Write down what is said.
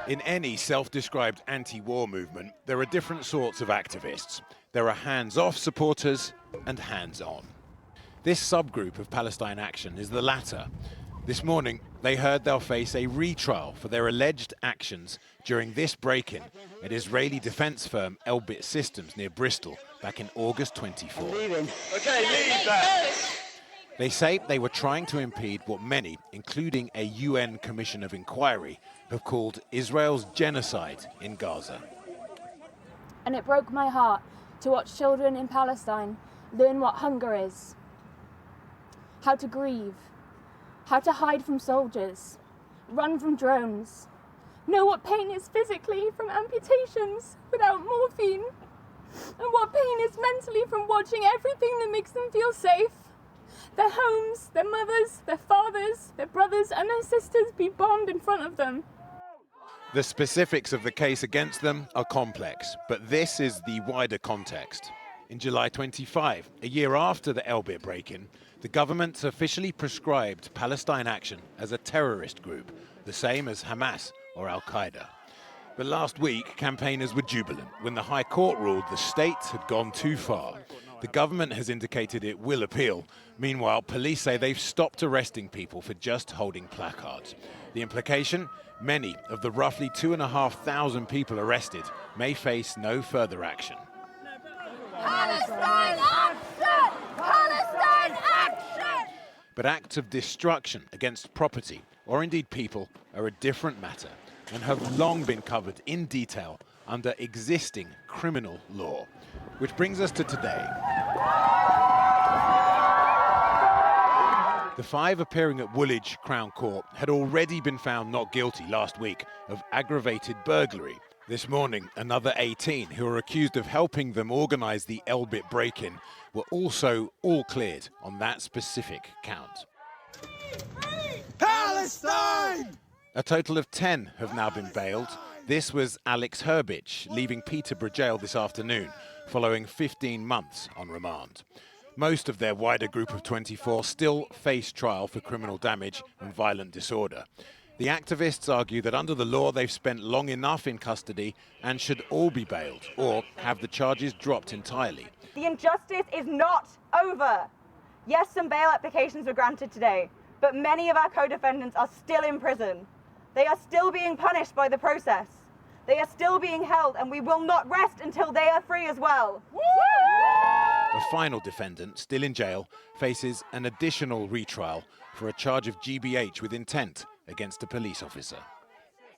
In any self-described anti-war movement, there are different sorts of activists. There are hands-off supporters and hands-on. This subgroup of Palestine Action is the latter. This morning, they heard they'll face a retrial for their alleged actions during this break-in at Israeli defense firm Elbit Systems near Bristol back in August 24. Okay, leave that. They say they were trying to impede what many, including a UN Commission of Inquiry, have called Israel's genocide in Gaza. And it broke my heart to watch children in Palestine learn what hunger is, how to grieve, how to hide from soldiers, run from drones, know what pain is physically from amputations without morphine, and what pain is mentally from watching everything that makes them feel safe. Their homes, their mothers, their fathers, their brothers and their sisters be bombed in front of them. The specifics of the case against them are complex, but this is the wider context. In July 25, a year after the Elbit break-in, the government officially prescribed Palestine Action as a terrorist group, the same as Hamas or Al-Qaeda. But last week, campaigners were jubilant when the High Court ruled the state had gone too far. The government has indicated it will appeal. Meanwhile, police say they've stopped arresting people for just holding placards. The implication? Many of the roughly 2,500 people arrested may face no further action. Palestine Action! Palestine Action! But acts of destruction against property, or indeed people, are a different matter and have long been covered in detail under existing criminal law. Which brings us to today. The 5 appearing at Woolwich Crown Court had already been found not guilty last week of aggravated burglary. This morning, another 18 who are accused of helping them organise the Elbit break-in were also all cleared on that specific count. Palestine! A total of 10 have now been bailed. This was Alex Herbich leaving Peterborough Jail this afternoon, following 15 months on remand. Most of their wider group of 24 still face trial for criminal damage and violent disorder. The activists argue that under the law they've spent long enough in custody and should all be bailed or have the charges dropped entirely. The injustice is not over. Yes, some bail applications were granted today, but many of our co-defendants are still in prison. They are still being punished by the process. They are still being held, and we will not rest until they are free as well. The final defendant, still in jail, faces an additional retrial for a charge of GBH with intent against a police officer.